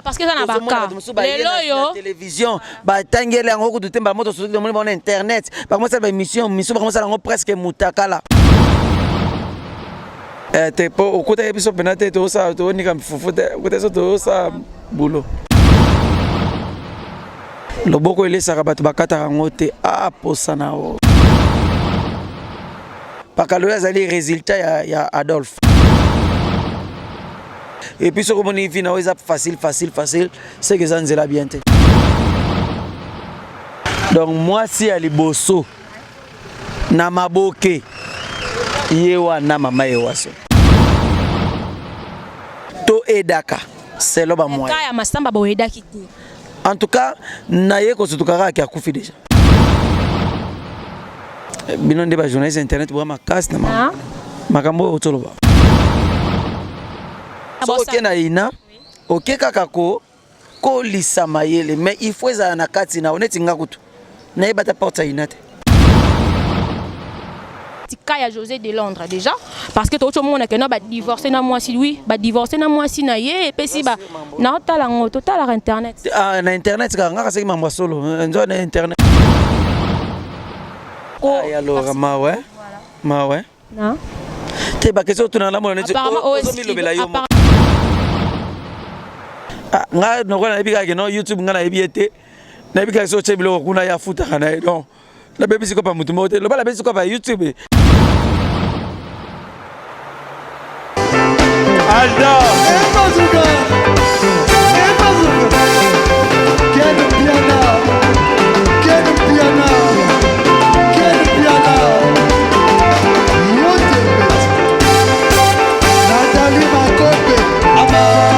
parce que ça n'a pas cas. La télévision, tangele en haut de temba moto sur le internet. Par contre, ça émission par ça presque mutakala. Te au côté épisode penate to ça to ni kam fufu côté ça to ça boulot. Le boko il est sarabatu bakata ngote a posana o. Pakaloya zali résultat ya Adolphe. Et puis ce qu'on y vit facile, c'est que ça nous est bien. Donc moi si ali bosso na maboke yewa na mama yewaso. To edaka c'est là moi. Kaya masamba bo edaki ti. En tout cas, naye ko sotukara ki akufi déjà. Binon de ba journaliste internet pour ma casse na ma. Makambo otoloba. Ok na ina, ok kakako, ko lisa mayele, mais il faut ça na kati na oneti ngakutu. Na ibata porta inate. Kaya José de Londres déjà parce que tout le monde que non ba divorcer na moi si oui, ba divorcer na moi si na ye et puis si ba na talango total internet. Ah na internet ka ngaka seki mambo solo, nzo na internet. Oh, alors ma ouais. Ma ouais. Non. Te ba keso tuna la mo na nga no kona ebika ke no YouTube nga na ebiete na ebika so chebilo kuna ya futa kana no la bebe siko pa mutu mote lo bala bebe siko pa YouTube Alda Emazuga Quero piano Nathalie Makope Amama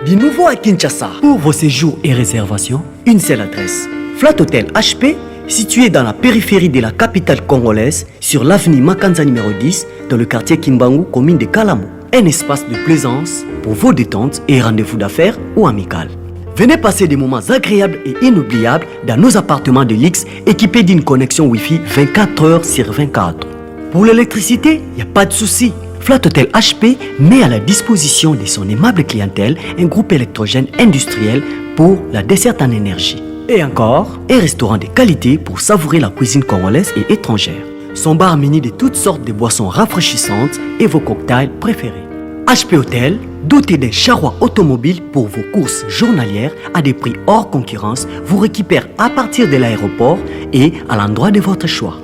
Du nouveau à Kinshasa, pour vos séjours et réservations, une seule adresse. Flat Hotel HP, situé dans la périphérie de la capitale congolaise, sur l'avenue Makanza numéro 10, dans le quartier Kimbangu, commune de Kalamo. Un espace de plaisance pour vos détentes et rendez-vous d'affaires ou amicales. Venez passer des moments agréables et inoubliables dans nos appartements de luxe équipés d'une connexion Wi-Fi 24 heures sur 24. Pour l'électricité, il n'y a pas de souci. Flat Hotel HP met à la disposition de son aimable clientèle un groupe électrogène industriel pour la desserte en énergie. Et encore, un restaurant de qualité pour savourer la cuisine congolaise et étrangère. Son bar muni de toutes sortes de boissons rafraîchissantes et vos cocktails préférés. HP Hotel, doté d'un charroi automobile pour vos courses journalières à des prix hors concurrence, vous récupère à partir de l'aéroport et à l'endroit de votre choix.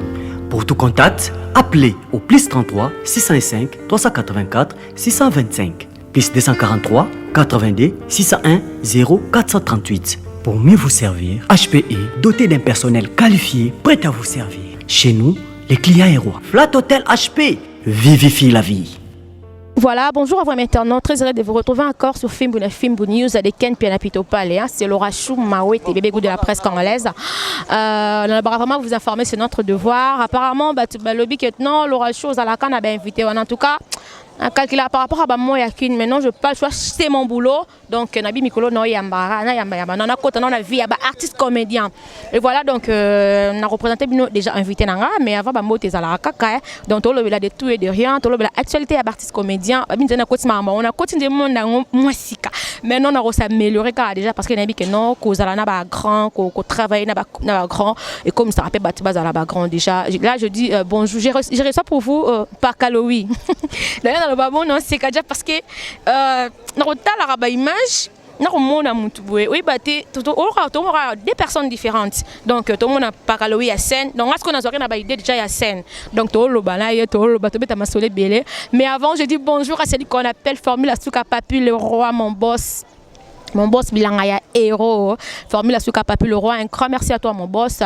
Pour tout contact, appelez au plus 33 605 384 625, plus 243 82 601 0438. Pour mieux vous servir, HPE, doté d'un personnel qualifié, prêt à vous servir. Chez nous, les clients et rois. Flat Hotel HP, vivifie la vie. Voilà, bonjour à vous maintenant, très heureux de vous retrouver encore sur Fimbu News avec Ken Pianapito Palais. C'est Laura Chou Maoué, bébé goût de la presse congolaise. On va vraiment vous informer, c'est notre devoir. Apparemment, le lobby que non, Laura Chou, Zalaka n'a bien invité. En tout cas, calculer par rapport à moi Yakin, maintenant je pas le choix, c'est mon boulot. Donc Nabi Mikolo no yambara, na yamba yamba, na kota na vie yaba artiste comédien. Et voilà donc on a représenté déjà invité nanga, mais avant ba moté zala kaka. Donc tout le bela de tout et de rien, tout le bela actualité yaba artiste comédien. Ba binzana koti mama, on a continué monde nango mwasika. Maintenant on a s'améliorer car déjà parce que Nabi que non, ko zala na ba grand, ko travailler na ba grand et comme ça rappelle ba zala ba grand déjà. Là je dis bonjour, j'ai reçu pour vous par Kaloui. Dans le babon non c'est déjà parce que dans la image oui bah des personnes différentes donc tout le monde a parlé à scène donc est-ce qu'on a idée déjà à scène donc tout le mais avant je dis bonjour à celui qu'on appelle Formule Asuka Papu le roi mon boss Mon boss Bilangaya Héros, Formule Asuka Papi le roi, un grand merci à toi mon boss.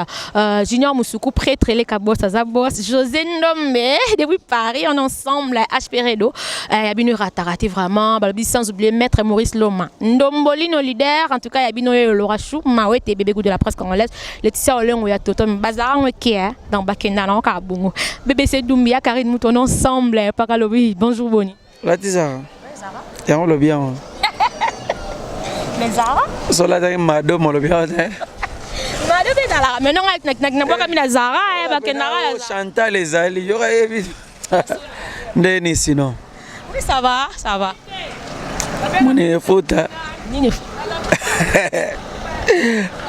Junior Moussoukou, prêtre les cabos, ça boss. José Ndombe, depuis Paris, en ensemble, HP Redo. Yabino Ratarati vraiment, sans oublier Maître Maurice Loma. Ndombolino leader, en tout cas Yabino Laura Chou, Mawete, bébé goût de la presse congolaise. Laetitia Oleng, Ouya Toto, Bazar, dans Bakenda, dans Kabungo. BBC Doumbia, Karine Mouton, ensemble, Pakalobi, bonjour Boni. Laetitia, et on le bien. Mais Zara? Sola de Mado, mon le bien. Mado, mais non, avec Zara, Chantal les alliés, il y aurait évité. Denis, sinon. Oui, ça va, ça va. Mon est faute.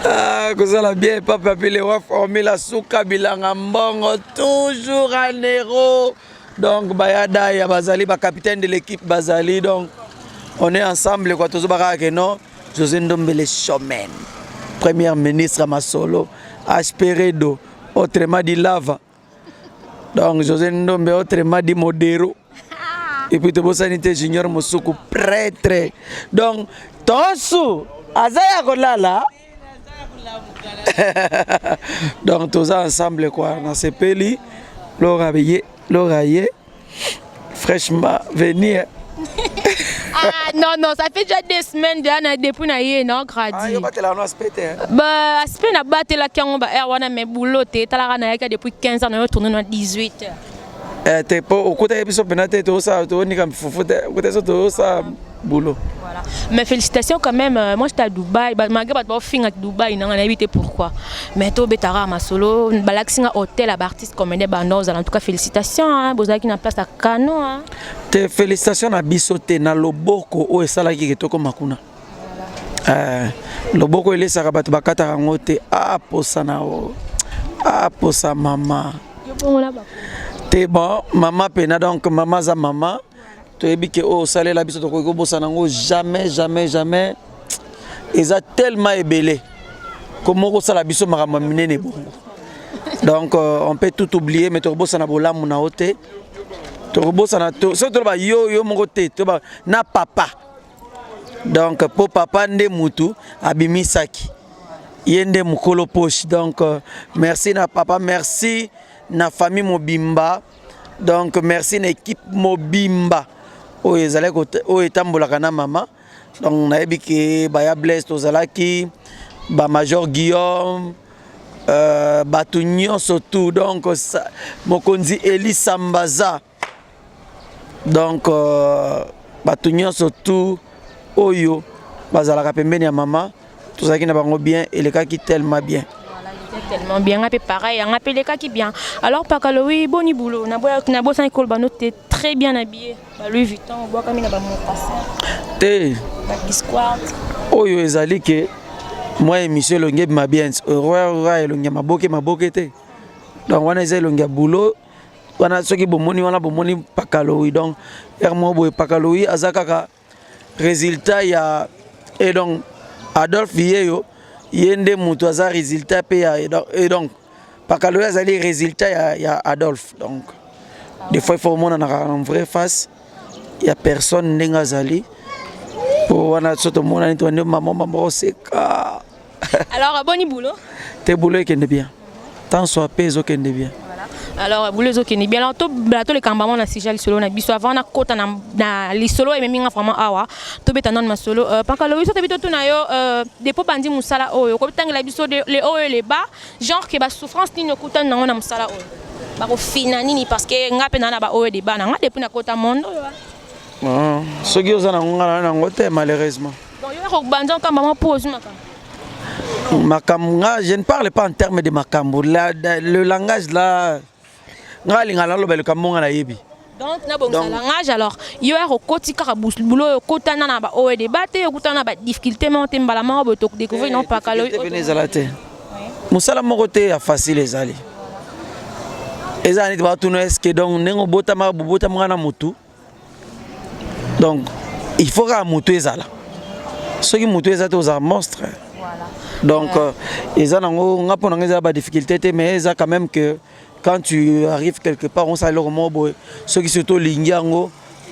Ah, que ça l'a bien, papa, puis les rois formés la souka bilanga mbongo, toujours un héros. Donc, Bayada, ya Bazali, capitaine de l'équipe Bazali, donc on est ensemble, quoi, tous les non. José Ndombe le showman, premier ministre à Masolo, HP Redo, autrement dit Lava. Donc José Ndombe, autrement dit Modero. Et puis Tobo Sanité Junior Moussoukou, prêtre. Donc, Tonsu, Azaya Kolala. Donc, tous ensemble, quoi, dans ce pays, l'oreiller, fraîchement venir. Ah non, non, ça fait déjà des semaines depuis que je non gradi. Ah, il y a un aspect. Bah, aspect na batté la kiango ba wana me boulot te tala na yaka depuis 15 ans on tourné dans 18. T'es pas au côté épisode penate to ça to ni comme foufou côté ça to ça boulot. Voilà. Mais félicitations quand même, moi j'étais à Dubaï, malgré pas de fin à Dubaï, non on a évité pourquoi. Mais to betara ma solo, balaxinga hôtel à artiste comme des bandos, en tout cas félicitations hein, bozaki na place à Kano hein. Te félicitations na bisote na loboko o esala ki ketoko makuna. Loboko ele saka batu bakata rango te a posa na o. A posa mama. T'es bon, maman pena donc maman za maman. Tu es bien que au salaire la biso to ko bosa nango jamais jamais jamais. Ils a tellement ébélé. Comment ko sala biso makama minene bongo. Donc on peut tout oublier mais to bosa na bolamu na ote. To bosa na to so to ba yo mongo te to ba na papa. Donc pour papa nde mutu abimisaki. Yende mukolo poche. Donc merci na papa, merci na famille Mobimba. Donc merci na équipe Mobimba. O ezale ko o etambolaka na mama. Donc na ebiki baya Blaise tozalaki ba Major Guillaume Batunion surtout donc Mokonzi Eli Sambaza. Donc Batunion surtout oyo bazalaka pembeni ya mama tozalaki na bango bien elekaki tellement bien. Tellement bien, un peu pareil, un peu les cas qui bien. Alors, Pakaloui, bon boulot. Nabo San Kolbano, t'es très bien habillé. Louis Vuitton, on voit comme il a pas mon passé. T'es. Oh, yo, ezali que moi, monsieur Longue m'a bien. Roi, Longue m'a boqué, te. Donc, on a ezali Longue boulot. On a ceux qui bomoni, on a bomoni Pakaloui. Donc, Hermo Boy Pakaloui, Azakaka. Résultat, il y a. Et donc, Adolphe Vieyo. Yende Moutouaza résultat et donc Pakaloui azali résultat il y a Adolphe donc des fois il faut mon en vraie face il y a personne n'engazali pour on a surtout mon ani toi maman seka. Alors bon boulot tes boulot qui est bien tant soit peso qui est bien. Alors boulot qui est bien alors tout bateau le cambaman na sijal solo na biso avant na kota na li solo et même vraiment awa to betanon ma solo Pakaloui so tabito to na yo depo bandi musala oyo ko bitangela biso les hauts et les bas genre que ba souffrance ni nokuta na ngona musala oyo ba ko fina nini parce que ngape na ba hauts et les bas na nga depuis na kota mondo yo ce qui osa na ngana na ngote malheureusement donc yo ko bandi cambaman pose makamnga je ne parle pas en termes de makambo le langage là ngalingala lo bel kamonga na yebi donc na bon langage alors yo a kokoti ka boulot kotana na ba o de baté kotana ba difficulté monter mbala ma bo to découvrir non Pakaloui venezalate musala moko te ya facile ezali ezani ba tuno est que donc nengo bota na mutu donc il faut que mutu ezala ce qui mutu ezate aux monstre donc ezanango ngapo na ba difficulté mais eza quand même que quand tu arrives quelque part, on sait le mot, ceux qui sont au Lingiango,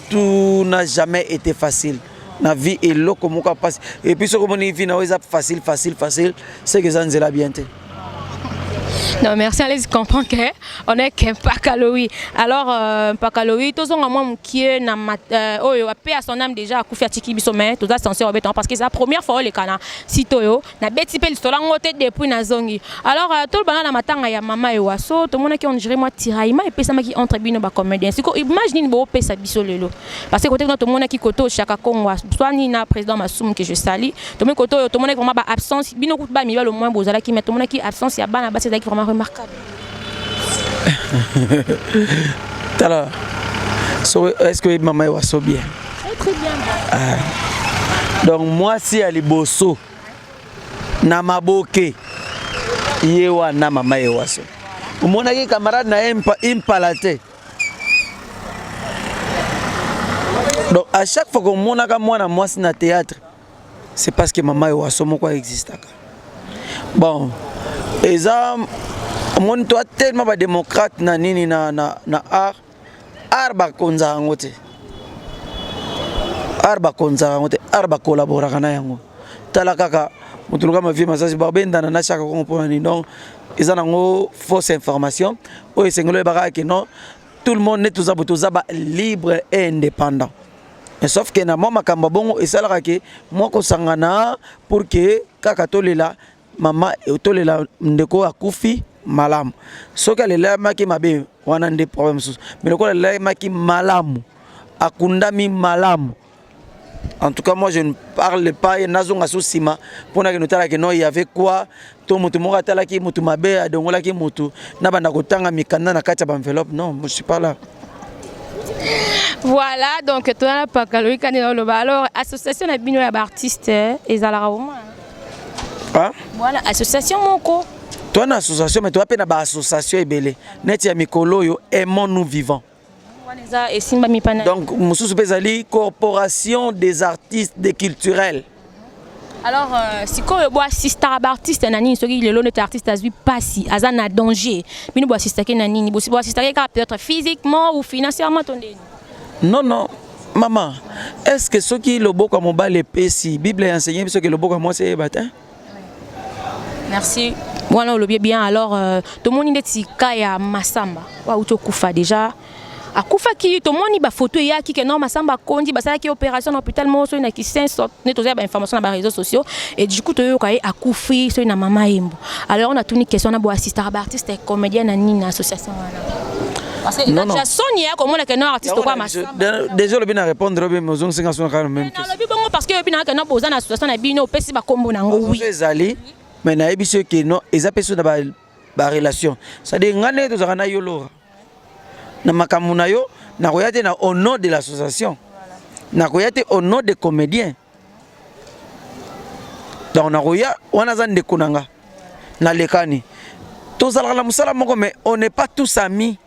tout n'a jamais été facile. na vie et loko moko passe et puis ce que mon vie na facile c'est que ça nous est bien. Non, merci, allez comprendre qu'on est qu'un Pakaloui. Alors, Pakaloui, tous on a moins qui est na paix à son âme déjà à Koufi Tiki Bissomé, tout ça censé rebeton parce que c'est la première fois les canards si toyo na beti pe l'histoire ngote depuis na zongi. Alors tout le bana na matanga ya mama et waso, tout le monde qui on dirait moi tiraillement et puis ça qui entre bino ba comédien. C'est quoi imagine bo pe sa biso lelo. Parce que côté tout le monde qui koto chaka Kongo, soit ni na président Massoum que je salue, tout le monde koto tout le monde vraiment ba absence bino kout ba mi va le moins bozala qui met tout le monde qui absence ya bana ba c'est vraiment remarquable. Alors, est-ce que maman est bien? Très bien. Donc moi si ali bosso na maboke yewa na mama yewaso. Umona ki camarade na impalate. Donc à chaque fois qu'on mona ka moi na théâtre, c'est parce que maman yewaso moko existe. Bon, et ça mon toi tellement ba démocrate na nini na art ba konza ngote ba collaborer kana yango tala kaka mutuluka ma vie masasi ba benda na chaka ko mpona donc ils ont fausse information o esengelo ba ka non tout le monde n'est tous ba libre et indépendant mais sauf que na moi makamba bongo et sala ka moi ko sangana pour que kaka tolela mama tolela ndeko akufi malamu soka lela maki mabe wana nde problème sous mais le ko lela maki malamu akundami malamu. En tout cas moi je ne parle pas nazonga sosima pona que notala que non il y avait quoi to mutu mo atala ki mutu mabe adongola ki mutu na banda kotanga mikanda na kati ya enveloppe non moi je suis pas là. Voilà donc toi la Pakaloui kanina lo alors association na bino ya artiste ezala au moins. Hein? Voilà association moko. Toi une association mais toi pe na ba association ebele net ya mikolo yo aimons nous vivants. Donc mususu bezali corporation des artistes des culturels. Alors si ko bo assiste artiste nani soki le lot artiste azui passi azana danger mais nous bo assiste ke nani bo assiste ke peut-être physiquement ou financièrement tondeni. Non maman est-ce que ceux qui le beau comme on les pesi Bible enseigne parce que le beau comme moi c'est bâtin. Merci. Voilà on le bien alors tout le monde est kaya masamba wa utokufa déjà akufa ki to moni ba photo ya ki que non masamba kondi ba sala ki opération dans l'hôpital mo so na ki 500 netoza ba information na ba réseaux sociaux et du coup to yo kai akufi so na mama yembo alors on a tuni question na bo assistant artiste et comédien na ni na association wana parce que la Sonia comme on a que non artiste quoi masamba déjà le bien répondre bien mozong 500 quand même non le bon parce que bien que non boza na association na bino pesi ba kombo na ngo oui ezali mais na ebiso que non ezapeso na ba relation ça dit ngane to zakana yolo na makamuna yo na koyate na au nom de l'association na koyate au nom des comédiens donc na koya wana za ndeko nanga na lekani to zala la musala moko mais on n'est pas tous amis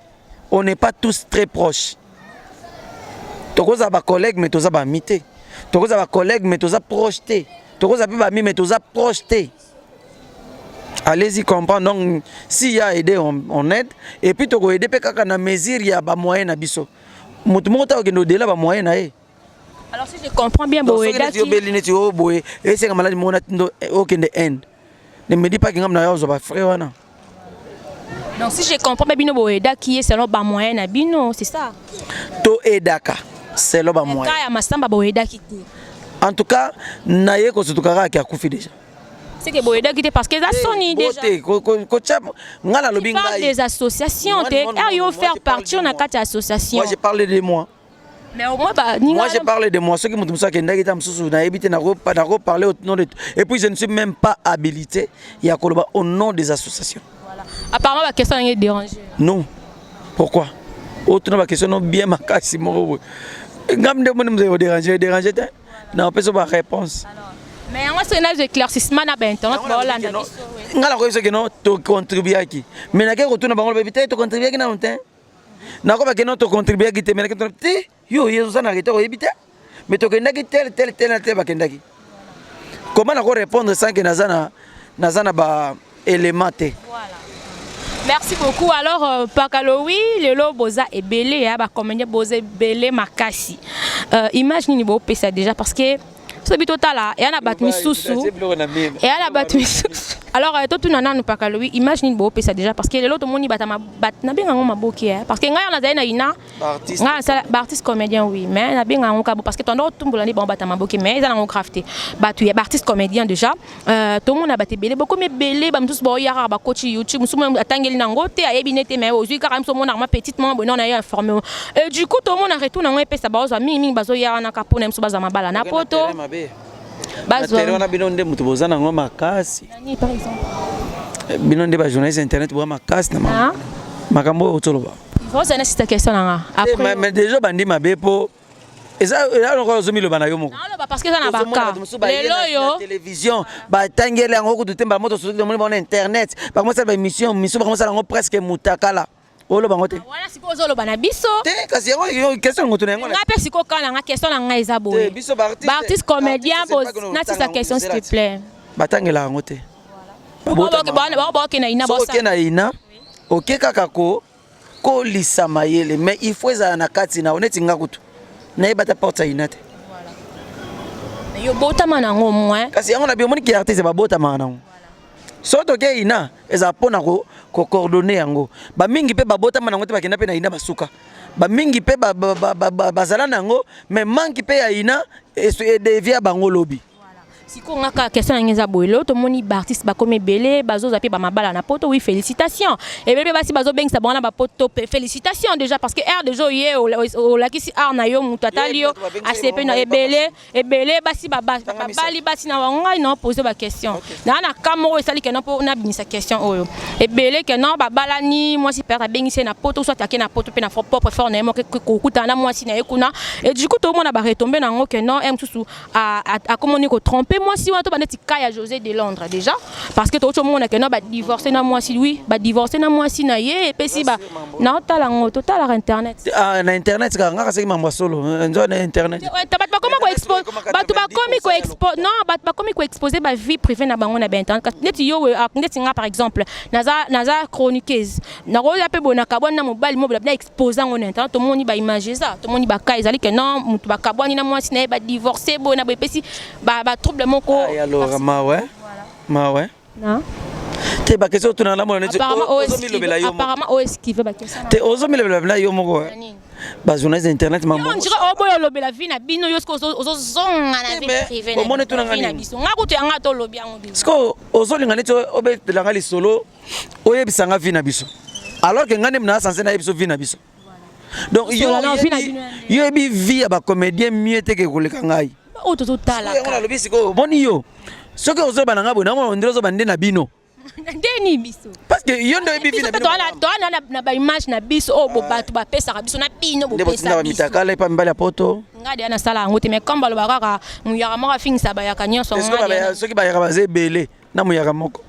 on n'est pas tous très proches to koza ba collègues mais to za ba amité to koza ba collègues mais to za projeté to koza pe ba ami mais to za projeté. Allez-y comprendre donc s'il y a aidé on aide et puis to ko aider pe kaka na mesure ya ba moyen na biso mutu mota ko no dela ba moyen na e. Alors si je comprends bien boeda ki belini ti o boé et c'est comme la mona ndo aucun de end ne me dis pas que ngam na yo zo ba frère wana. Donc si je comprends bien bino boeda qui est selon ba moyen na bino c'est ça to edaka c'est lo ba moyen ka ya masamba boeda ki te en tout cas na ye ko sotukaka ki akufi déjà. C'est que boeda qui te parce que ça sonne déjà. Ngala lobi ngai. Parle des associations, yo faire partie on a quatre associations. Moi j'ai parlé de moi. Mais au moins moi j'ai parlé de moi ceux qui m'ont dit ça que ndaki tam susu na ebité na ko parler au nom de et puis je ne suis même pas habilité ya koloba au nom des associations. Voilà. Apparemment la question est dérangée. Non. Pourquoi? Autre la question non bien makasi mo. Ngam de mo me déranger te. Non, pas de réponse. Mais moi c'est un éclaircissement na ben internet ba Hollande. Ngala ko eso que non to contribuer aki. Mais na ke retourna bango ba bité to contribuer ki na ontin. Na ko ba ke non to contribuer ki te mais na ke to te yo yeso sana ki to ebité. Mais to kenda ki tel ba kenda ki. Comment na ko répondre sans que nazana ba élément te. Voilà. Merci beaucoup. Alors, Pakaloui, le lot boza est belé, ba comédien boza belé makasi. image nini bo pesa déjà parce que so bitotal là et ana bat misusu et ana bat misusu alors to tunana nous pas lui image nini bo pesa déjà parce que l'autre moni batama bat na benga ngoma boki parce que nga na zaina ina nga artiste comédien oui mais na benga ngoma parce que tondo tumbola ni bon batama boki mais ils ont crafté batu ya artiste comédien déjà tout le monde a batté belé beaucoup mais belé ba tous bo yara ba coach YouTube musumu atangeli na ngote ayebi nete mais aujourd'hui quand même so mon arma petitement bon on a informé et du coup tout le monde a retourné na pesa bazo mingi bazo yara na kapona musu bazo mabala na poto bazo on a binonde mutu bozana ngoma makasi nani par exemple binonde ba journaliste internet bo makasi na mama makambo otoloba faut ça c'est ta question là après mais déjà bandi mabe po eza encore zomi lo bana yo moko non parce que ça na baka lelo yo télévision ba tangele ngo ko dutemba moto so de mon internet par moi ça ba émission ba commencer ngo presque mutakala olo bango te wana siko zolo bana biso te kasi yo question ngo tuna ngo nga pe siko kala nga question na nga eza boye biso ba artiste comédien bo na sa question s'il te plaît batangela ngo te ba ok na ina bossa ok na ina ok kaka ko lisa mayele mais il faut za na kati na oneti nga kutu na yebata porta ina te voilà yo botama na ngo moins kasi yango na bi omoni ki artiste ba botama na ngo soto ke ina eza pona ko coordonner yango ba mingi pe ba botama na ngo te bakenda pe na ina basuka ba mingi pe bazala na ngo mais manki pe ya ina et devia bango lobi. Siko ngaka question ngeza boyelo to moni ba artiste ba comme belé bazo zapi ba mabala na poto oui félicitations et bébé basi bazo beng sa bona ba poto félicitations déjà parce que air de joie au lakisi art na yo mutatalio ACP na ebele basi bali basi na wanga non poser ba question na kamoro esali ke non po na binisa question oyo ebele ke non ba balani moi si perdre bengise na poto soit aké na poto pe na propre fort na mo ke kokuta na moi si na ekuna et du coup to mona ba retomber na ngo ke non m susu a communiquer ko tromper moi si on to baneti kaya José de Londres déjà parce que tout le monde que non ba divorcer na moi si oui ba divorcer na moi si na ye et puis si ba na talango total internet na internet ka ngaka seki mambo solo nzo na internet ta ba comment ko expose ba tu ba komi ko expose non ba komi ko exposer ba vie privée na bango na ba internet neti yo neti nga par exemple naza chroniqueuse na ko ya pe bona kabwana na mobile mobile na exposer on internet to moni ba image ça to moni ba ka ezali que non mutu ba kabwani na moi si na ba divorcer bona ba pesi ba trouble moko alors mawe mawe non te ba question tuna la mona apparemment o esquiver ba question te ozo milobela yo moko ba journaliste internet mambo on dirait o boyo lobela vie na bino yo sko ozo zonga na vie privée na mona tuna ngani biso ngako te anga to lobi yango biso sko ozo linga neti obetela ngali solo oyebisa nga vie na biso alors que ngane mna sanse na biso vie na biso donc yo ebi vie ba comédien mieux te ke koleka ngai o to tala ka ngalo bisiko boni yo soki ozo bana ngabo na mo ndiro zo bande na bino ndeni biso parce que yo ndo ebi vie na bino to na ba image na biso o bo batu ba pesa ka biso na bino bo pesa biso mitakala pa mbala poto ngadi ana sala ngote me kamba lo bakaka muyaka moko fingisa ba yakanya so ngadi soki ba yaka baze belé na muyaka moko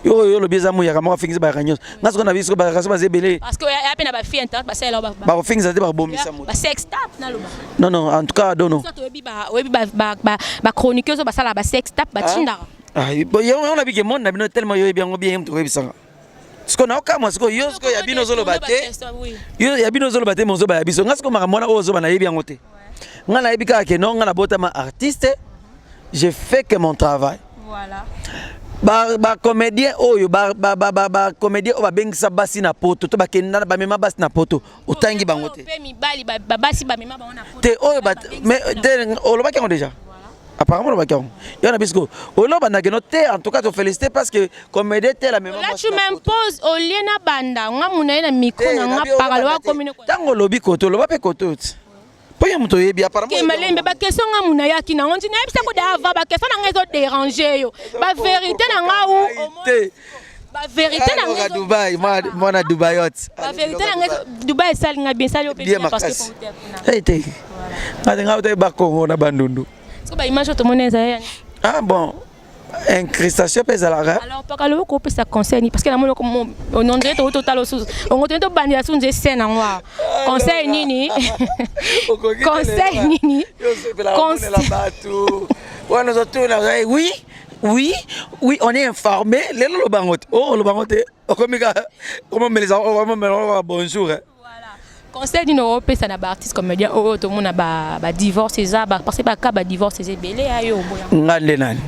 yo lo bieza muyaka moko fingisa ba yakanya ngaso na biso ba kaso baze belé parce que ya pe na ba fille internet ba sala ba fingisa te ba bomisa mo ba sex tap na lo ba non en tout cas dono so to ebi ba chroniqueuse ba sala ba sex tap ba tinda yo on a vu que monde na bino tellement yo bien bien to ebisanga siko na okamwa siko yo siko ya bino zolo bate yo ya bino zolo bate mozo ba ya biso ngasiko makamona ozo ba na yebi yango te nga na yebi ka ke non nga na bota ma artiste j'ai fait que mon travail voilà ba comédien oyo ba comédien o ba bengisa basi na poto to ba kenda ba mema basi na poto otangi bango te pe mi bali ba basi ba mema bango na poto te oyo ba mais o lo ba kango déjà apparemment le bac il y en a bisco au là banda que noté en tout cas te féliciter parce que comme aider la même là tu m'imposes au lien na banda nga muna na micro nga paralo wa communiquer tango lobi koto lo ba pe koto po ya muto yebi apparemment ke malembe ba question nga muna ya kina on dit na bisa ko dava ba question nga zo déranger yo ba vérité na nga ou ba vérité na nga Dubai moi na Dubai hot ba vérité na nga Dubai sal nga bien sal yo pe parce que pour hey te nga te ba Congo na bandundu ba image to moneza yani ah bon incrustation pesa la alors pas le ko pesa conseil parce que la mono comme on dirait to total on dirait to bandi la sunje scène en noir conseil nini conseil nini conseil la bateau ouais nous autres oui on est informé le bangote oh le bangote comme me les bonjour conseil d'une Europe ça na ba artiste comédien oh tout le monde a ba divorce ça parce que ba cas ba divorce c'est belé ayo ngale nani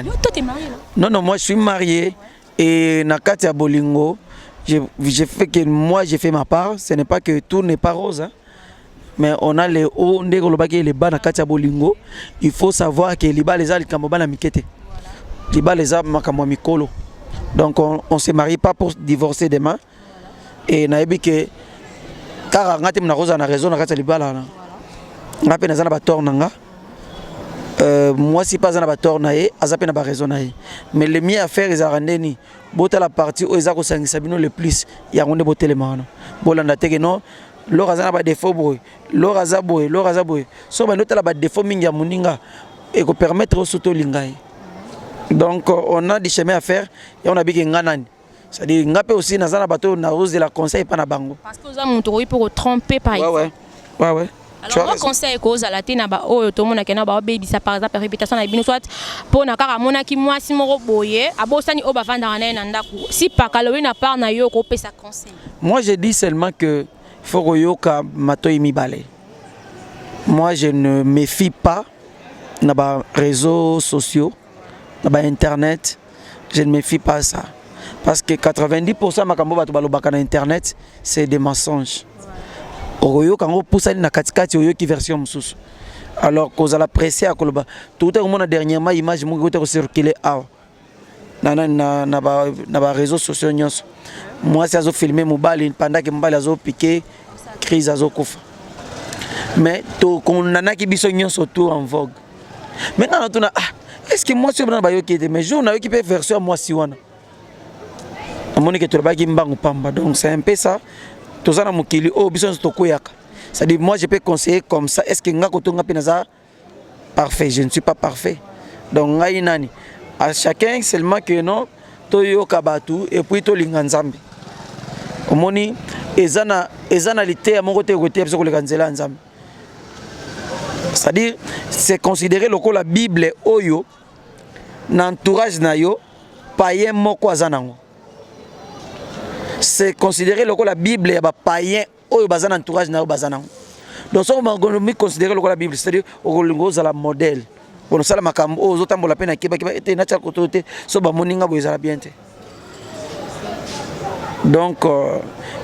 toi t'es marié non moi je suis marié et na kati ya bolingo j'ai fait que moi j'ai fait ma part ce n'est pas que tout n'est pas rose hein? Mais on a les hauts ndeko lobaki les bas na kati ya bolingo il faut savoir que les bas les a likambo bana mikete les bas les a makambo mikolo donc on se marie pas pour divorcer demain. Et naebi que car ngati mna roza na raison na kati libala na ngape na zana ba tort nanga moi si pas zana ba tort na ye azape na ba raison na ye mais le mieux à faire is arandeni bota la partie o ezako sangisa bino le plus ya ngonde botele mana bolanda teke non lora zana ba défaut boy lora zaboy so ba notala ba défaut mingi ya muninga et ko permettre au soto lingai donc on a des chemins à faire et on a biki nganani. C'est-à-dire ngape aussi nazana bateau na rose de la conseil pas na bango. Parce que vous avez montré pour tromper par exemple. Ouais. Alors moi conseil cause à la tena ba oh tout monde na ba baby ça par exemple réputation na bino soit pour na kaka mona ki moi si moko boye abosani o ba vanda na ndako si pa kalowi na part na yo ko pesa conseil. Moi je dis seulement que faut koyoka matoyi mibale. Moi je ne me fie pas na ba réseaux sociaux na ba internet, je ne me fie pas à ça. Parce que 90% makambo bato balobaka na internet c'est des mensonges. Oyo kango pusali na katikati oyo ki version mususu. Alors cause la pressé à koloba tout le monde dernièrement image mo ko circuler a na ba réseaux sociaux nyos. Moi c'est azo filmer mobile pendant que mobile azo piquer crise azo kufa. Mais to konana ki biso nyos autour en vogue. Maintenant on a est-ce que moi sur na ba yo ki mais jour na yo ki peut version moi si wana. Donc c'est un peu ça. C'est-à-dire moi je peux conseiller comme ça. Est-ce que parfait? Je ne suis pas parfait. Donc à chacun seulement que non toyo kabatu et puis to linganzambe. Omoni ezanalité à mon côté sur le ganzela nzambe. C'est-à-dire c'est considéré loko la Bible oyo n'entourage na yo païen moko azanango. C'est considéré la Bible et païen au bazan entourage na bazanang. Donc ça on va considérer la Bible, c'est-à-dire au la modèle. On sala makambo aux autres la peine kiba était na cha côté so ba moninga boza bien té. Donc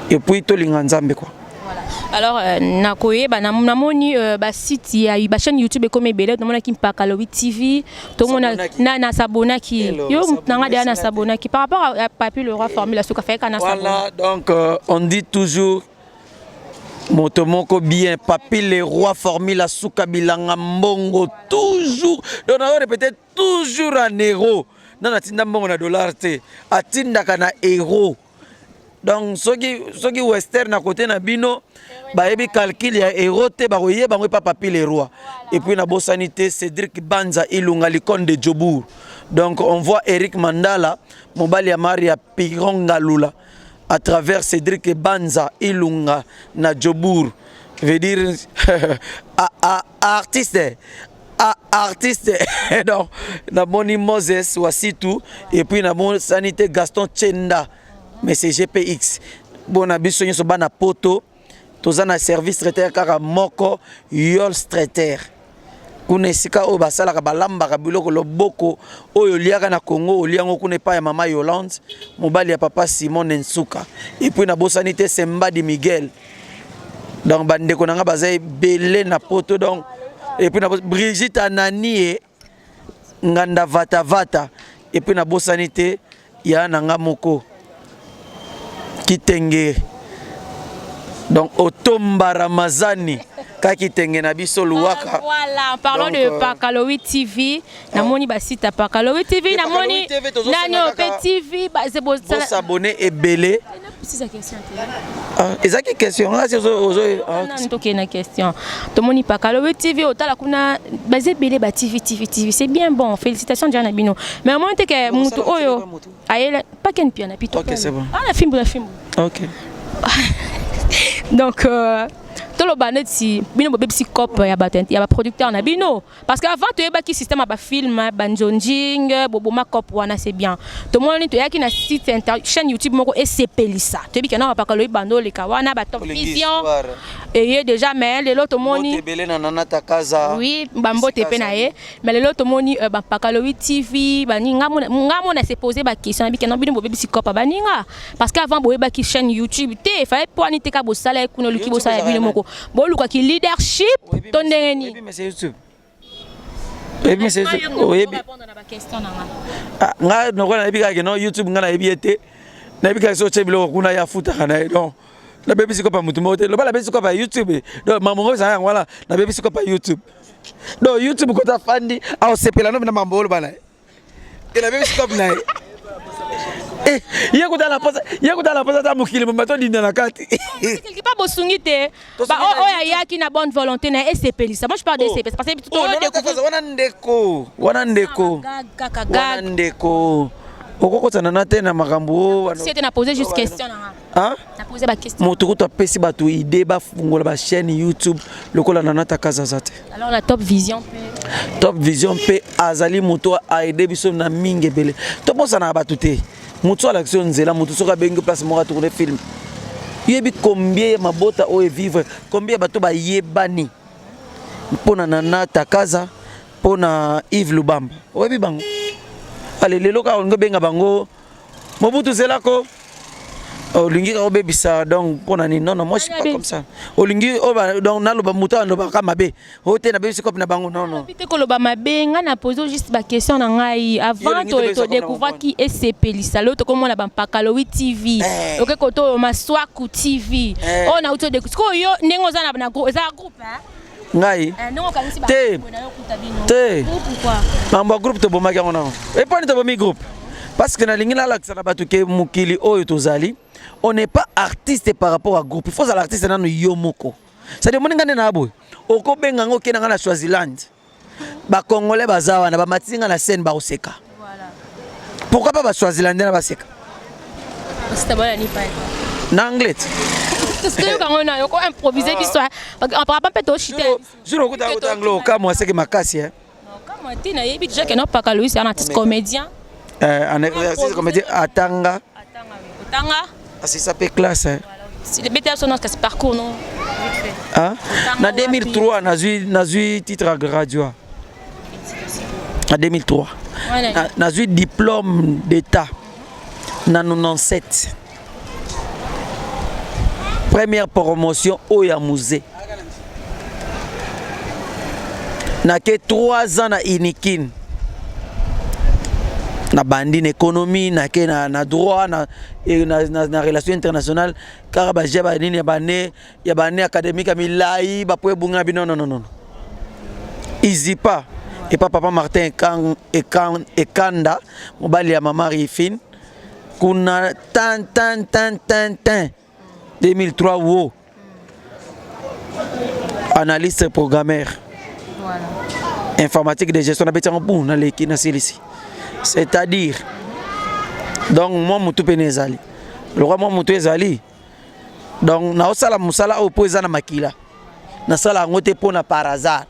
et puis to linga nzambe quoi. Alors nakoye ba namoni ba site ya ba chaîne YouTube comme belé to mona ki mpaka Lowi TV to mona na sabona ki yo nanga de na sabona ki par rapport à Papi le roi formule souka fait kana sabona. Voilà donc on dit toujours motomoko bien Papi le roi formule souka bilanga mbongo toujours donc on répéter toujours en euro na tinda mbongo na dollar té atinda kana euro. Donc ceux qui western à côté na bino ba ebi calcul ya euro te ba koye ba pas Papi le roi et puis na bosanité Cédric Banza ilunga l'icône de Djobour. Donc on voit Eric Mandala mobali ya Maria Pironga Lula à travers Cédric Banza ilunga na Djobour veut dire artiste donc na moni Moses Wasitu et puis na bon sanité Gaston Chenda. Mais c'est GPX. Bon, abisso nyo so bana poto. Tozana service traiteur kaka moko yol traiteur. Kuna sika o basala ka balamba ka biloko loboko oyo liaka na Congo oliango kuna pa ya mama Yolande, mobali ya papa Simon Nsuka. Et puis na bosanité Semba di Miguel. Donc bande ko nanga bazay belé na poto donc et puis na Brigitte Anani nganda vata et puis na bosanité ya nanga moko Kitenge. Donc Otomba Ramazani Kakitenge na biso luwaka. Voilà, parlons de Pakalowi TV. Namoni ba site Pakalowi TV, namoni Nano TV, ba c'est bon ça. S'abonner et belé. C'est sa question. Ezaki question là c'est non to na question. Tomoni Pakalowi TV otala kuna ba belé ba TV, c'est bien bon. Félicitations Diana Bino. Mais au moment que mutu oyo ayela pas ken piana pito. OK, c'est bon. Ah la film. OK. Donc tout le banet si bino bobe si cop ya ba producteur na bino parce que avant tu eba ki système ba film banjonjing boboma cop wana c'est bien to moni to yaki na site chaîne YouTube moko SCPLisa to bi kana ba kalo bando le kawana ba top vision et déjà mais les autres moni belé na Nanata Kaza oui bambo tepe na ye mais les autres moni ba pakalo TV ba ngamo na se poser ba question bi kana bino bobe si cop ba ninga parce que avant boeba ki chaîne YouTube te fallait pour ni te ka bo sala kuno luki bo sala bino moko bon luka ki leadership to ndengeni oui mais c'est YouTube oui mais c'est oui répondre à la question na nga no na bika ke no YouTube nga na ebiete na bika so chebilo kuna ya futa kana donc na bébé siko pa mutu mote lo ba la bébé siko pa YouTube donc mamongo ça voilà na bébé siko pa YouTube donc YouTube ko ta fandi au sepela no na mambolo bana et la bébé siko na eh yekuta la posa ta mukili mbato dinda na kati quelque part bosungi te ba o ya ki na bonne volonté na SCPLisa moi je parle de SCPLisa parce que tout wana ndeko okokotana na te na makambo si tu na posé juste question na hein na posé ba question moto ko to pesi bato idée ba fungola ba chaîne YouTube lokola Nanata Kaza zate alors la Top Vision pe azali moto a aider biso na mingi bele to posa na bato te moto ala action nzela moto soka bengi place moko tourner film yebi combien mabota o vivre combien bato ba yebani pona Nanata Kaza pona Yves Lubamba oyebi bango allez lelo ka ngo benga bango Mobutu zelako olingi ka obebisa donc pona ni non moi je suis pas comme ça olingi donc naloba muta ndoba ka mabe hote na bebisi copie na bango non pite ko loba mabe nga na poser juste ba question na ngai avant to découvrir qui SCPLisa lo to komona ba Pakalo TV ok ko to Maswaku TV on a auto découvrir ko yo nengo za na groupe za groupe ngai te pourquoi mamba groupe to bomaki ngona et pas ni to bomi groupe parce que na lingina la tsana batu ke mukili oyo tozali on n'est pas artiste par rapport à groupe il faut à l'artiste nanu yomoko ça dit moninga na boy oko benga ngo kenanga na Swaziland ba congolais bazawa na ba matinga na scène ba oseka voilà pourquoi pas ba Swazilandais na ba seka c'est bon ni pas na anglais parce que quand on a yoko improviser l'histoire on parle pas peut-être chiter je le kuta anglo kama c'est que makasi hein non kama tina yebi déjà que non Pakalo c'est un artiste comédien un exercice comédien atanga c'est ça peut classe hein c'est des bêtes sonores que c'est parcours non hein na 2003 nazui titre à radio en 2003 nazui diplôme d'état na 97 première promotion au musée na que 3 ans na Inikin na bandine économie na ke na droit na relation internationale car ba jeba nini ya bane académique milai ba poe bunga bi non easy pas et pas papa Martin et Kanda mobali ya mama Rifine kuna tan 2003 wo analyste programmeur voilà informatique de gestion na betango bon na leki na silisi c'est-à-dire donc moi mutu penezali le roi moi mutu ezali donc na osala musala opposa na makila na sala ngote pona par hasard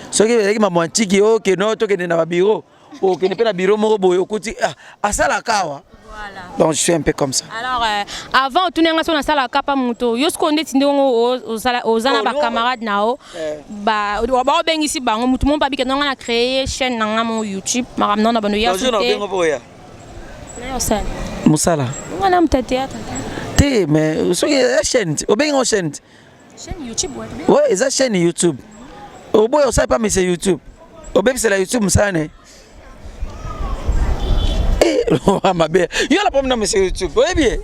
ce qui veut dire que maman tiki o que no to que na bureau o que ne pas na bureau moko boy okuti asala kawa voilà donc je suis un peu comme ça alors avant tout n'enga sona sala kapa muto yosko ndeti ndongo ozana ba camarade nao ba bengisi bango mutu mon papi que n'onga na créer chaîne nanga mon YouTube maram non na bano ya musala on a mta théâtre te mais ce qui est chaîne o bengo chaîne YouTube ouais eza chaîne YouTube o boy o sai pas mais c'est YouTube o bébé c'est la YouTube musane yo la pomna monsieur YouTube oui bien et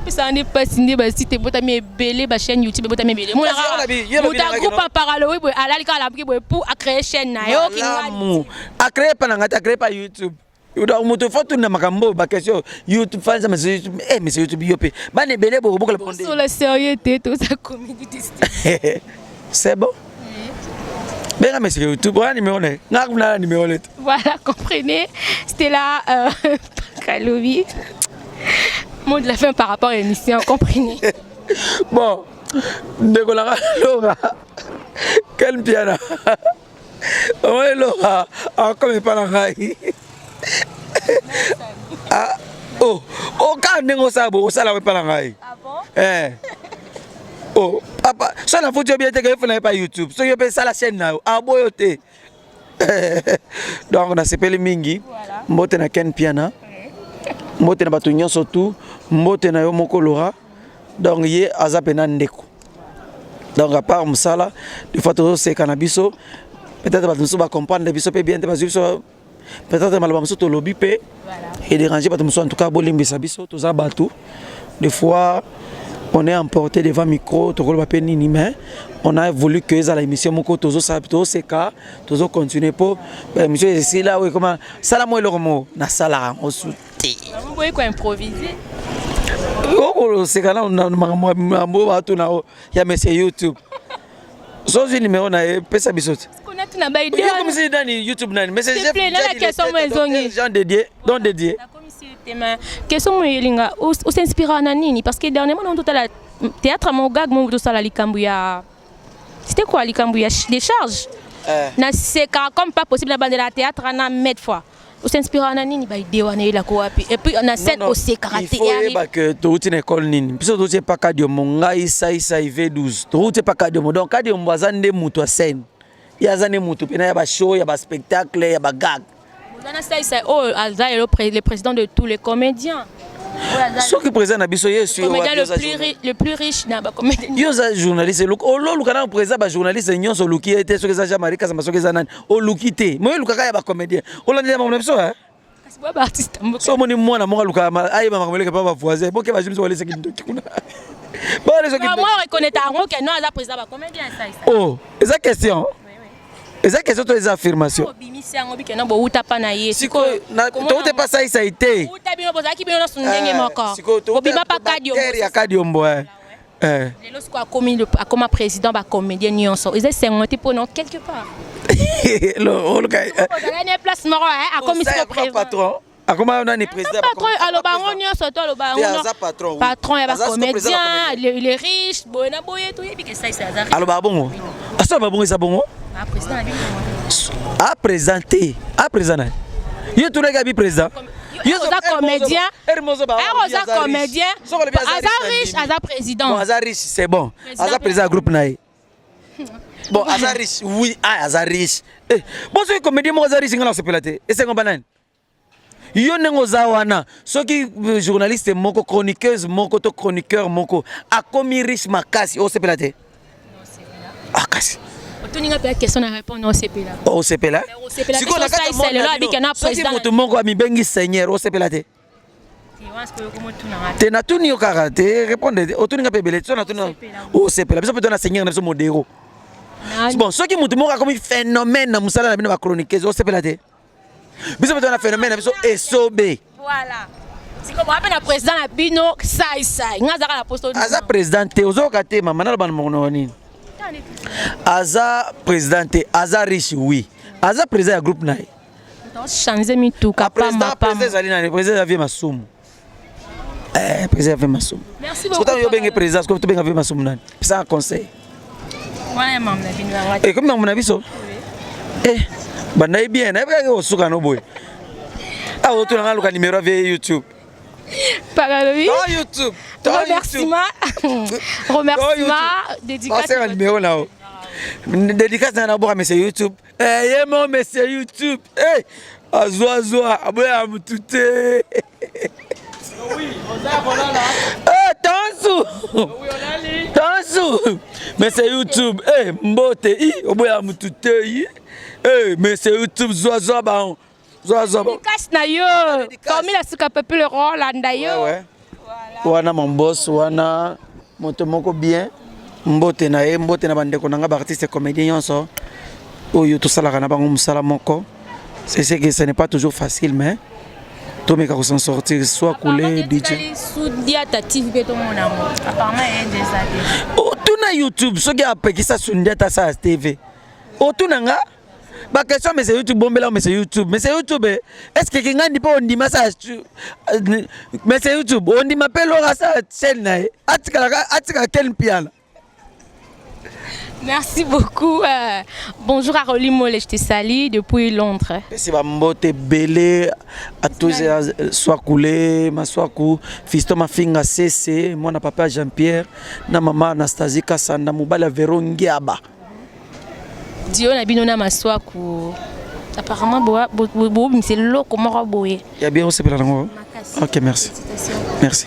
puis ça n'est pas signé ba site botami belé ba chaîne YouTube botami belé mon ta groupe Pakalo oui alali kala pour créer chaîne na yo ki a créer pas na ngata créer pas YouTube uda mutu foto na makambo ba question YouTube fans mais YouTube mais YouTube yopé ba ne belé bo la sur la sérieuxité tout ça comédie c'est bon ben mais c'est YouTube on numéro na numéro let voilà comprenez c'était là Pakalo mot de la fin par rapport à l'émission comprenez bon ndekolanga Laura quel piana ouais Laura comme pas la ngai ah oh quand nengo sabo osala we pas la ngai Ah bon? Oh papa ça la photo bien te que faut pas YouTube so yo pe ça la chaîne na aboyote donc na sepeli mingi mbote na Ken Piana mbote na batu nyonso tout mbote na yo moko Laura donc ye aza pena ndeko donc à part musala des fois to se cannabis peut-être batu so ba comprendre biso pe bien te biso peut-être malaba muso to lobby pe et déranger batu muso en tout cas bolimbisa biso to za batu des fois on est emporté devant micro to ko ba pe nini mais on a voulu que ça la émission moko tozo ça c'est cas tozo continuer pour émission ici là oui comment ça la moi le romo na sala on souté Vous pouvez quoi improviser? oh c'est quand on mambo ba to na ya monsieur YouTube so je numéro na pesa bisote On a tout na ba idée. comme si dans YouTube nani mais c'est la question moi zongi gens dédiés donc dédiés question moi yelinga ou s'inspire na nini parce que dernièrement on tout à la théâtre mon gag mon tout ça la likambu ya c'était quoi likambu ya des charges na c'est comme pas possible na bande de la théâtre na mettre fois ou s'inspire na nini ba idée wana ila ko wapi et puis on a scène aussi karaté il faut que tu une école nini biso tu pas kadio monga isa IV12 tu pas kadio donc kadio mbazande mutu a scène ya zane mutu pena ya ba show ya ba spectacle ya ba gag on a ça oh Alza est le président de tous les comédiens. Ce qui présente à biso yesu le plus riche na ba comédien. Yo za journaliste lo lukana présent ba journaliste nyonso luki était ce que ça Jamari kasa masoke za nani o lukite mo lukaka ya ba comédien o la ndema mo biso hein kasi ba artiste mboka so moni mwana mo luka ayi ba makomele ka ba voisin boke ba jimso wale sekindo kuna ba les qui moi reconnaître ngo que non za président ba comédien ça oh eza question eza question to les affirmations bimisi yango bikena bo utapa na ye siko to te pas ça a été utabino bozaki bino na sundenge moko bobima pa kadio ya kadio mbo lelo siko akoma président ba comédien nyonso eza 50 pour non quelque part lo lo kai la place moko akomi siko président patron akoma on a ni président patron aloba ngo nyonso to aloba ngo patron ya ba comédien il est riche bona boye to yebi que ça azari aloba bongo asa ba bongo isa bongo à présenter yo tout le gars bi président yo za comédien aza comédien aza riche aza président bon aza riche c'est bon aza président groupe nae bon aza riche oui aza riche bon ce comédien mo aza riche ngala sepelate et c'est ngomba nani yo nengo za wana soki journaliste moko chroniqueuse moko to chroniqueur moko akomi riche makasi o sepelate akasi tuninga pe question na répondre au CPLA. Au CPLA. Si on a ça là avec un président. Si moko mi bengi seigneur au CPLA te. Te na tuni yo karate répondre au tuninga pe belé na tuni au CPLA. Biso peut na seigneur na biso modéro. Bon, ce qui mutu moko comme phénomène na musala na bino ba chroniqueuse au CPLA te. Biso peut na phénomène na biso esobe. Voilà. Si comme rappelle na président na bino sai ngazaka la poste. Aza président te ozoka te mama na ba mono nini. Aza président aza riche oui aza président ya groupe nae changer mi tout président président avait masumu président avait masumu merci beaucoup yo benga président ko to benga avait masumu nani ça conseil wana mam na bino et comme na biso bana bien na ba ko suka no boy o to na luka numéro via YouTube Paralobi. Oh YouTube. Remerciement. Dédicace. C'est un numéro là. Dédicace na bo monsieur YouTube. Mon monsieur YouTube. Azwa aboya mutute. Oui, Tansu. Monsieur YouTube. Mbote oboya mutute. Monsieur YouTube zwa ba. Dédicace na yo. Comme il a suka peuple le rôle anda yo. Ouais. Wana mon boss wana moto moko bien. Mbote na ye mbote na bandeko nanga ba artiste comédien yonso. Oyo to sala kana bango musala moko. C'est ce que ce n'est pas toujours facile mais to meka ko s'en sortir soit couler DJ. Soudia tatif beto mon amour. Apparemment il est déjà. O tuna YouTube so ga pekisa sundia ta sa TV. O tuna nga ba question mais c'est YouTube bombela mais c'est YouTube est-ce que kinga ndi po ndima sa mais c'est YouTube on dit m'appelle ora sa chaîne na atika Ken Piana Merci beaucoup. Bonjour à Rolly Mollet, je te salue depuis Londres. C'est Bambote Belé, à tous soit coulé, ma soit cou, Fisto ma finga CC, mon papa Jean-Pierre, na maman Anastasie Kassanda, Moubala Verongiaba. Dieu n'a bien na ma soit cou. Apparemment, c'est l'eau comme on boit. Il y a bien aussi pour la langue. Ok, merci. Merci.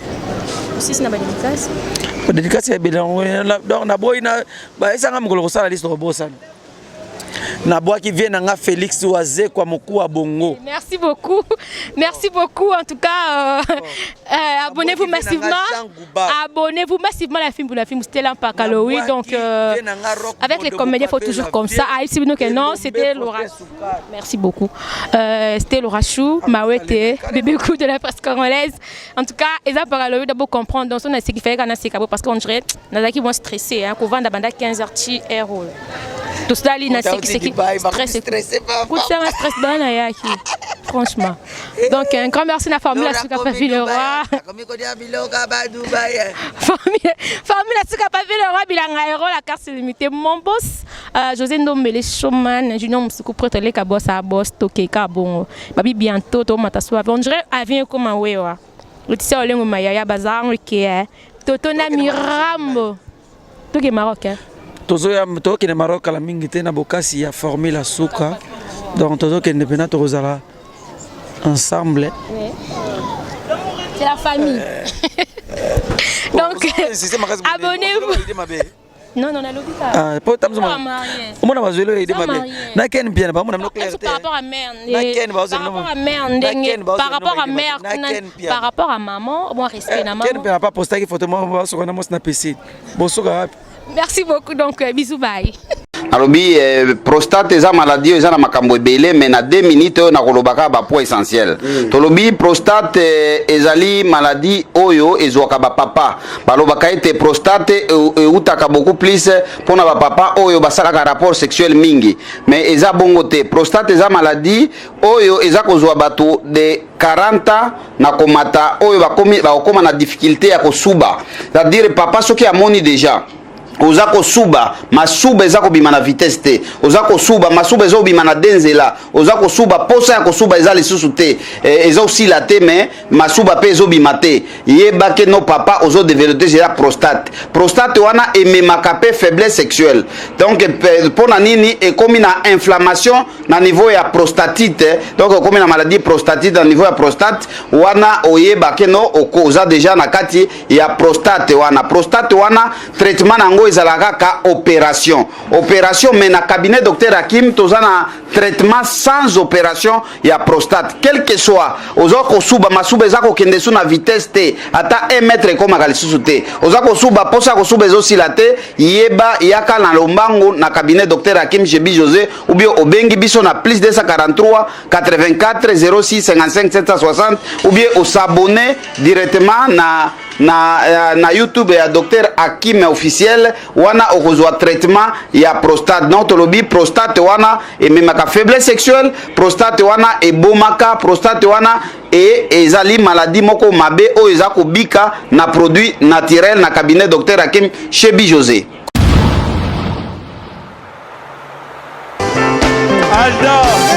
Aussi, c'est une dédicace. Une dédicace, c'est bien. Donc, na boy na, bah, ça nga mukolo ça la liste de bosan. Na boy qui vient na Félix Oazé kwa moku à Bongo. Merci beaucoup. Merci beaucoup. En tout cas, abonnez-vous massivement. Abonnez-vous massivement à la film Stella Pakaloui. Donc, avec les comédiens, il faut toujours comme ça. Ah, ici, que non, c'était Laura. Merci beaucoup. C'était Laura Chou, Mawete, bébé coup de la presse congolaise. En tout cas, ils ont parlé d'abord comprendre. Donc, on a ce qu'il fait parce qu'on dirait qu'ils vont stresser. Qu'on vend à 15 €. Tout ça, il y a ce qui stressé. Franchement. Donc, un grand merci à la famille à Souka Papi le roi. Famille à Souka Papi le roi, Bilanga Hero, la carte limitée. Mon boss, José Ndombele Showman, Junior Moussoukou, Protolé Kabos, à Boss, Toké, Kabon. Babi bientôt, Tomataswa. On dirait à venir comme un wewa. Le tissé au lengo Maya Bazar, qui est Totona Mirambo. Tout est marocain. Tozo qui est Maroc à la mingité na bokasi a formé la souka. Donc tozo qui est indépendant Torozala ensemble. C'est la famille. Donc abonnez-vous. Non, non, on a l'objet. Ah, pas tant de on a besoin de aider ma belle. Na ken bien, pas mon nom clair. Par rapport à mère, par rapport à mère, par rapport à maman, moi respect na maman. Ken bien pas poster photo moi sur na mos na PC. Bonsoir. Merci beaucoup, donc bisous, bye. Alobi prostate eza maladie eza na makambo ebele mais na 2 minutes na kolobaka ba point essentiel. Tolobi prostate ezali maladie oyo ezwaka ba papa. Balobaka ete prostate eutaka beaucoup plus pona ba papa oyo basalaka rapport sexuel mingi. Mais eza bongo te. Prostate eza maladie oyo eza kozwa bato de 40 na komata oyo bakoma na difficulté ya kosuba. C'est-à-dire papa soki amoni déjà ozako suba masuba ezako bima na vitesse te ozako suba masuba ezo bima na denzela ozako suba posa ya kosuba eza lisusu te ezo osila te mais masuba pe ezo bima te yeba ke no papa ozo développer déjà prostate wana ememaka pe faiblesse sexuelle donc pona nini ekomi na inflammation na niveau ya prostatite donc ekomi na maladie prostatite na niveau ya prostate wana oyeba ke no oza déjà na kati ya prostate wana traitement nango ezalaka ka opération mais na cabinet docteur Hakim tozana traitement sans opération ya prostate quel que soit ozako suba masuba ezako kende su na vitesse te ata 1 mètre koma kalisusu te ozako suba posa ko suba ezosila te yeba yaka na lombango na cabinet docteur Hakim Jebi José ou bien obengi biso na plus 243 84 06 55 760 ou bien au s'abonner directement na YouTube ya docteur Hakim officiel wana okozwa traitement ya prostate donc tolobi prostate wana ememaka faiblesse sexuelle prostate wana ebomaka prostate wana ezali maladie moko mabe oyo eza kobika na produit naturel na cabinet docteur Hakim Shebi José. Aldo